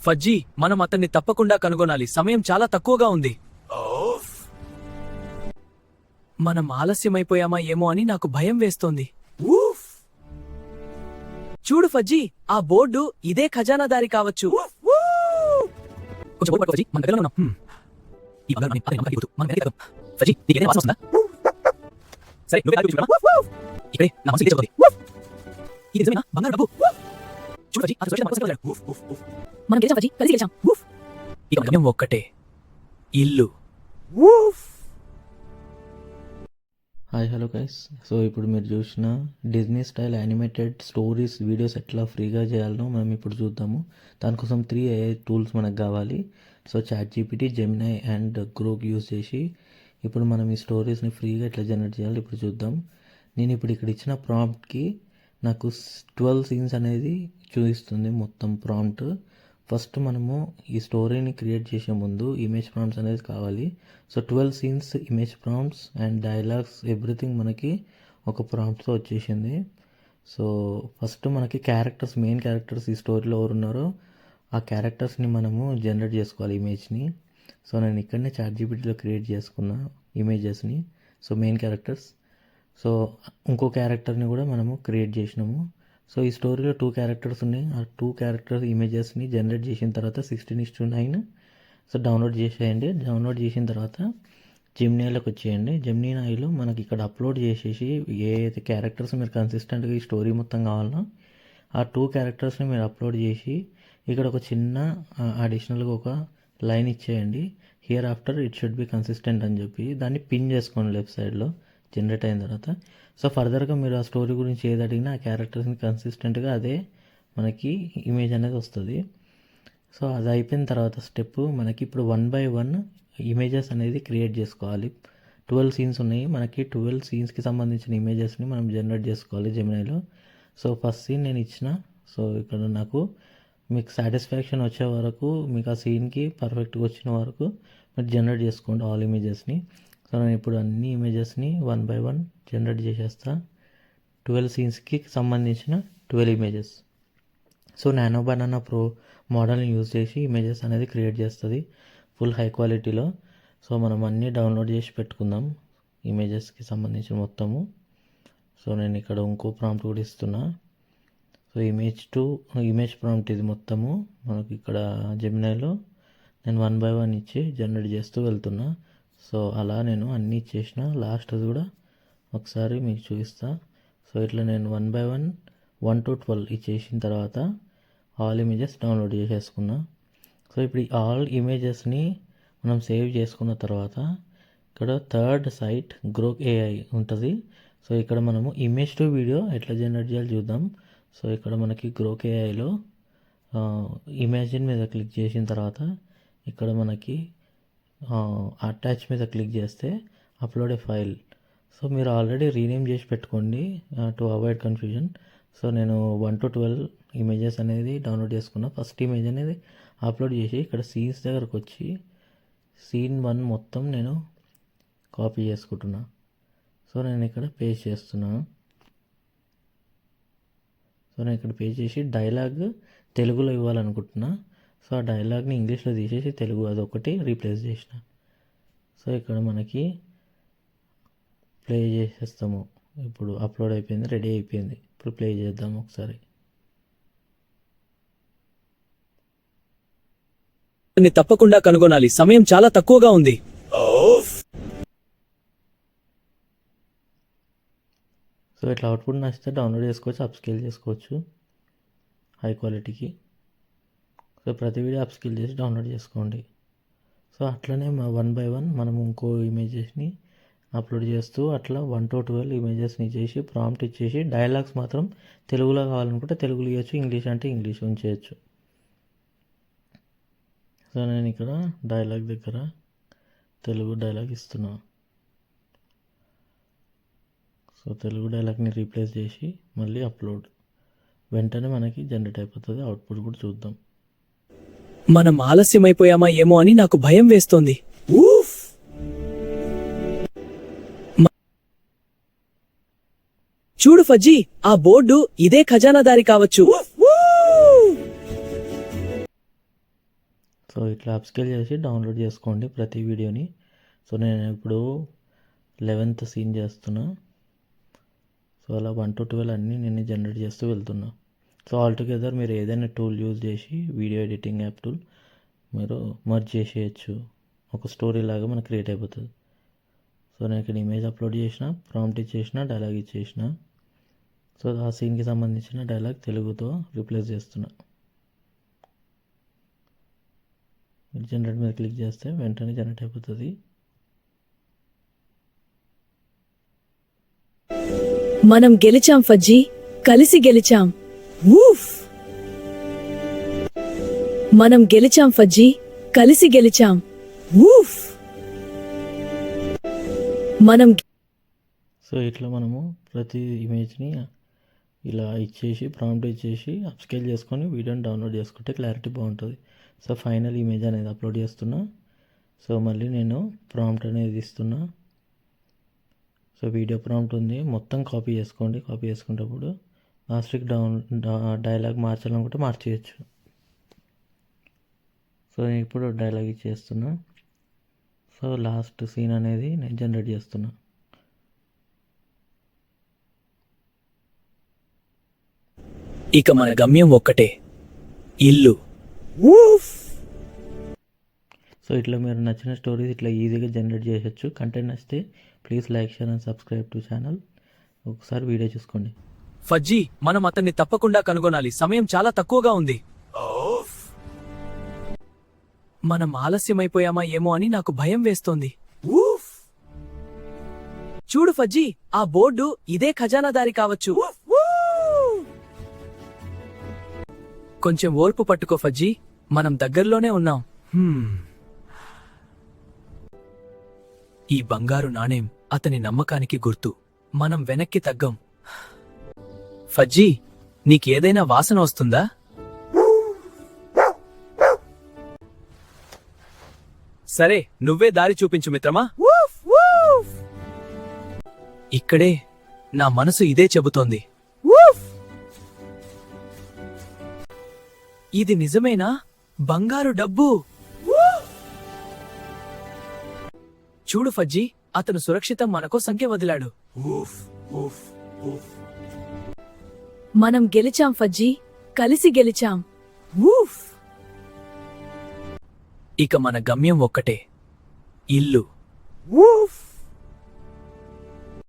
Fudgy, మనం అతన్ని తప్పకుండా కనుగొనాలి. సమయం చాలా తక్కువగా ఉంది. మనం ఆలస్యమైపోయామా ఏమో అని నాకు భయం వేస్తోంది. చూడు ఫజ్జీ, ఆ బోర్డు ఇదే ఖజానాదారి కావచ్చు. కొంచెం ఓపిక పట్టు ఫజ్జీ, మన దగ్గరలో ఉన్నాం. ఈ బంగారాన్ని అతని నమ్మకానికి గుర్తు. మనం వెనక్కి వెళ్దాం. ఫజ్జీ, నీకేదైనా వాసన వస్తుందా? సరే, నువ్వే దారి చూపించు కదా? ఇక్కడే నా మనసు ఇదే చెబుతోంది. ఇది నిజమేనా? బంగారు డబ్బు. చూడు ఫజ్జీ, అతను సురక్షితంగా మన కోసం వెళ్ళాడు. మనం గెలిచాం ఫజ్జీ, కలిసి గెలిచాం. ఇక గమ్యం ఒక్కటే, ఇల్లు. Hi hello guys. సో ఇప్పుడు మీరు చూసిన Disney style animated stories videos ఎట్లా ఫ్రీగా చేయాలనో మనం ఇప్పుడు చూద్దాము. దానికోసం 3 AI టూల్స్ మనకు కావాలి. So ChatGPT, Gemini and Grok use చేసి ఇప్పుడు మనం ఈ స్టోరీస్ని ఫ్రీగా ఎట్లా జనరేట్ చేయాలి ఇప్పుడు చూద్దాం. నేను ఇప్పుడు ఇక్కడ ఇచ్చిన ప్రాంప్ట్కి నాకు 12 సీన్స్ అనేది చూపిస్తుంది మొత్తం ప్రాంప్ట్. ఫస్ట్ మనము ఈ స్టోరీని క్రియేట్ చేసే ముందు ఇమేజ్ ప్రాంప్ట్స్ అనేది కావాలి. So 12 scenes, image prompts and dialogues everything మనకి ఒక ప్రాంప్ట్తో వచ్చేసింది. సో ఫస్ట్ మనకి క్యారెక్టర్స్, మెయిన్ క్యారెక్టర్స్ ఈ స్టోరీలో ఎవరు ఉన్నారో ఆ క్యారెక్టర్స్ని మనము జనరేట్ చేసుకోవాలి ఇమేజ్ని. సో నేను ఇక్కడనే ChatGPTలో క్రియేట్ చేసుకున్న ఇమేజెస్ని. So main characters. సో ఇంకో క్యారెక్టర్ని కూడా మనము క్రియేట్ చేసినాము. సో ఈ స్టోరీలో 2 క్యారెక్టర్స్ ఉన్నాయి. ఆ 2 క్యారెక్టర్స్ ఇమేజెస్ని జనరేట్ చేసిన తర్వాత 16:9 సో డౌన్లోడ్ చేసేయండి. డౌన్లోడ్ చేసిన తర్వాత జెమినీలోకి వచ్చేయండి. జెమినీలో మనకి ఇక్కడ అప్లోడ్ చేసేసి ఏ అయితే క్యారెక్టర్స్ మీరు కన్సిస్టెంట్గా ఈ స్టోరీ మొత్తం కావాలనో ఆ 2 క్యారెక్టర్స్ని మీరు అప్లోడ్ చేసి ఇక్కడ ఒక చిన్న అడిషనల్గా ఒక లైన్ ఇచ్చేయండి. Here after it should be consistent అని చెప్పి దాన్ని పిన్ చేసుకోండి లెఫ్ట్ సైడ్లో జనరేట్ అయిన తర్వాత. సో ఫర్దర్గా మీరు ఆ స్టోరీ గురించి ఏది అడిగినా ఆ క్యారెక్టర్స్ని కన్సిస్టెంట్గా అదే మనకి ఇమేజ్ అనేది వస్తుంది. సో అది అయిపోయిన తర్వాత స్టెప్ మనకి ఇప్పుడు 1 by 1 ఇమేజెస్ అనేది క్రియేట్ చేసుకోవాలి. 12 సీన్స్ ఉన్నాయి. మనకి 12 సీన్స్కి సంబంధించిన ఇమేజెస్ని మనం జనరేట్ చేసుకోవాలి జెమినీలో. సో ఫస్ట్ సీన్ నేను ఇచ్చిన. సో ఇక్కడ నాకు మీకు సాటిస్ఫాక్షన్ వచ్చే వరకు, మీకు ఆ సీన్కి పర్ఫెక్ట్గా వచ్చిన వరకు మీరు జనరేట్ చేసుకోండి ఆల్ ఇమేజెస్ని. సో నేను ఇప్పుడు అన్ని ఇమేజెస్ని 1 by 1 జనరేట్ చేసేస్తా. 12 సీన్స్కి సంబంధించిన 12 images. So nano banana pro మోడల్ని యూజ్ చేసి ఇమేజెస్ అనేది క్రియేట్ చేస్తుంది ఫుల్ హై క్వాలిటీలో. సో మనం అన్నీ డౌన్లోడ్ చేసి పెట్టుకుందాం ఇమేజెస్కి సంబంధించిన మొత్తము. సో నేను ఇక్కడ ఇంకో ప్రాంప్ట్ కూడా ఇస్తున్నా. సో ఇమేజ్ ప్రాంప్ట్ ఇది మొత్తము మనకి ఇక్కడ జెమినీలో నేను 1 by 1 ఇచ్చి జనరేట్ చేస్తూ వెళ్తున్నా. సో అలా నేను అన్నీ ఇచ్చేసిన. లాస్ట్ కూడా ఒకసారి మీకు చూపిస్తా. సో ఇట్లా నేను 1 by 1 1 to 12 ఇచ్చేసిన తర్వాత ఆల్ ఇమేజెస్ డౌన్లోడ్ చేసేసుకున్నా. సో ఇప్పుడు ఈ ఆల్ ఇమేజెస్ని మనం సేవ్ చేసుకున్న తర్వాత ఇక్కడ థర్డ్ సైట్ గ్రోక్ AI ఉంటుంది. సో ఇక్కడ మనము ఇమేజ్ టు వీడియో ఎట్లా జనరేట్ చేయాలి చూద్దాం. సో ఇక్కడ మనకి గ్రోక్ AIలో ఇమేజిన్ మీద క్లిక్ చేసిన తర్వాత ఇక్కడ మనకి అటాచ్ మీద క్లిక్ చేస్తే అప్లోడ్ ఏ ఫైల్. సో మీరు ఆల్రెడీ రీనేమ్ చేసి పెట్టుకోండి టు అవాయిడ్ కన్ఫ్యూజన్. సో నేను 1 to 12 ఇమేజెస్ అనేది డౌన్లోడ్ చేసుకున్నా. ఫస్ట్ ఇమేజ్ అనేది అప్లోడ్ చేసి ఇక్కడ సీన్స్ దగ్గరకు వచ్చి సీన్ 1 మొత్తం నేను కాపీ చేసుకుంటున్నా. సో నేను ఇక్కడ పేస్ట్ చేస్తున్నాను. సో నేను ఇక్కడ పేస్ట్ చేసి డైలాగ్ తెలుగులో ఇవ్వాలనుకుంటున్నా. సో ఆ డైలాగ్ని ఇంగ్లీష్లో తీసేసి తెలుగు అదొకటి రీప్లేస్ చేసిన. సో ఇక్కడ మనకి ప్లే చేసేస్తాము. ఇప్పుడు అప్లోడ్ అయిపోయింది, రెడీ అయిపోయింది. ఇప్పుడు ప్లే చేద్దాం ఒకసారి. తప్పకుండా కనుగొనాలి. సమయం చాలా తక్కువగా ఉంది. సో ఇట్లా అవుట్పుట్ నచ్చితే డౌన్లోడ్ చేసుకోవచ్చు, అప్స్కేల్ చేసుకోవచ్చు హై క్వాలిటీకి. సో ప్రతి వీడియో అప్స్కేల్ చేసి డౌన్లోడ్ చేసుకోండి. సో అట్లనే 1 by 1 మనం ఇంకో ఇమేజెస్ని అప్లోడ్ చేస్తూ అట్లా 1 to 12 ఇమేజెస్ని చేసి ప్రాంప్ట్ ఇచ్చేసి డైలాగ్స్ మాత్రం తెలుగులో కావాలనుకుంటే తెలుగులో ఇవ్వచ్చు, ఇంగ్లీష్ అంటే ఇంగ్లీష్ ఉంచేయచ్చు. సో నేను ఇక్కడ డైలాగ్ దగ్గర తెలుగు డైలాగ్ ఇస్తున్నా. సో తెలుగు డైలాగ్ని రీప్లేస్ చేసి మళ్ళీ అప్లోడ్. వెంటనే మనకి జనరేట్ అయిపోతుంది. అవుట్పుట్ కూడా చూద్దాం. మనం ఆలస్యమైపోయామా ఏమో అని నాకు భయం వేస్తోంది. చూడు ఫజ్జీ, ఆ బోర్డు ఇదే ఖజానాదారి కావచ్చు. సో ఇట్లా అప్స్కేల్ చేసి డౌన్లోడ్ చేసుకోండి ప్రతి వీడియోని. సో నేను ఇప్పుడు 11th సీన్ చేస్తున్నా. సో అలా 1 to 12 అన్నీ నేను జనరేట్ చేస్తూ వెళ్తున్నా. సో ఆల్టుగెదర్ మీరు ఏదైనా టూల్ యూజ్ చేసి వీడియో ఎడిటింగ్ యాప్ టూల్ మీరు మర్జ్ చేసేయచ్చు. ఒక స్టోరీ లాగా మనకు క్రియేట్ అయిపోతుంది. సో నేను ఇక్కడ ఇమేజ్ అప్లోడ్ చేసిన, ప్రాంప్ట్ ఇచ్చేసిన, డైలాగ్ ఇచ్చేసిన. సో ఆ సీన్కి సంబంధించిన డైలాగ్ తెలుగుతో రీప్లేస్ చేస్తున్నా. మీరు జనరేట్ మీద క్లిక్ చేస్తే వెంటనే జనరేట్ అయిపోతుంది. మనం గెలిచాం ఫజ్జీ, కలిసి గెలిచాం. ఊఫ్! మనం గెలిచాం ఫజ్జీ, కలిసి గెలిచాం. ఊఫ్! మనం సో ఇట్లా మనము ప్రతి ఇమేజ్ని ఇలా ఇచ్చేసి ప్రాంప్ట్ ఇచ్చేసి అప్స్కేల్ చేసుకొని వీడియోని డౌన్లోడ్ చేసుకుంటే క్లారిటీ బాగుంటుంది. సో ఫైనల్ ఇమేజ్ అనేది అప్లోడ్ చేస్తున్నా. సో మళ్ళీ నేను ప్రాంప్ట్ అనేది ఇస్తున్నా. సో వీడియో ప్రాంప్ట్ ఉంది, మొత్తం కాపీ చేసుకోండి. కాపీ చేసుకునేటప్పుడు లాస్ట్కి డైలాగ్ మార్చాలనుకుంటే మార్చేయచ్చు. సో నేను ఇప్పుడు డైలాగ్ ఇచ్చేస్తున్నా. సో లాస్ట్ సీన్ అనేది నేను జనరేట్ చేస్తున్నా. ఇక మన గమ్యం ఒక్కటే, ఇల్లు. సో ఇట్లా మీరు నచ్చిన స్టోరీస్ ఇట్లా ఈజీగా జనరేట్ చేయొచ్చు. కంటెంట్ నచ్చితే please like, share and subscribe to channel. ఒకసారి వీడియో చూసుకోండి. ఫజ్జీ, మనం అతన్ని తప్పకుండా కనుగొనాలి. సమయం చాలా తక్కువగా ఉంది. మనం ఆలస్యమైపోయామా ఏమో అని నాకు భయం వేస్తోంది. చూడు ఫజ్జీ, ఆ బోర్డు ఇదే ఖజానాదారి కావచ్చు. కొంచెం ఓర్పు పట్టుకో ఫజ్జీ, మనం దగ్గరలోనే ఉన్నాం. ఈ బంగారు నాణేం అతని నమ్మకానికి గుర్తు. మనం వెనక్కి తగ్గం. ఫజ్జీ, నీకేదైనా వాసన వస్తుందా? సరే, నువ్వే దారి చూపించు మిత్రమా. ఇక్కడే, నా మనసు ఇదే చెబుతోంది. ఇది నిజమేనా? బంగారు డబ్బు. చూడు ఫజ్జీ, అతను సురక్షితం మనకో సంఖ్య వదిలాడు. మనం గెలిచాం ఫజ్జీ, కలిసి గెలిచాం. ఊఫ్! ఇక మన గమ్యం ఒక్కటే, ఇల్లు.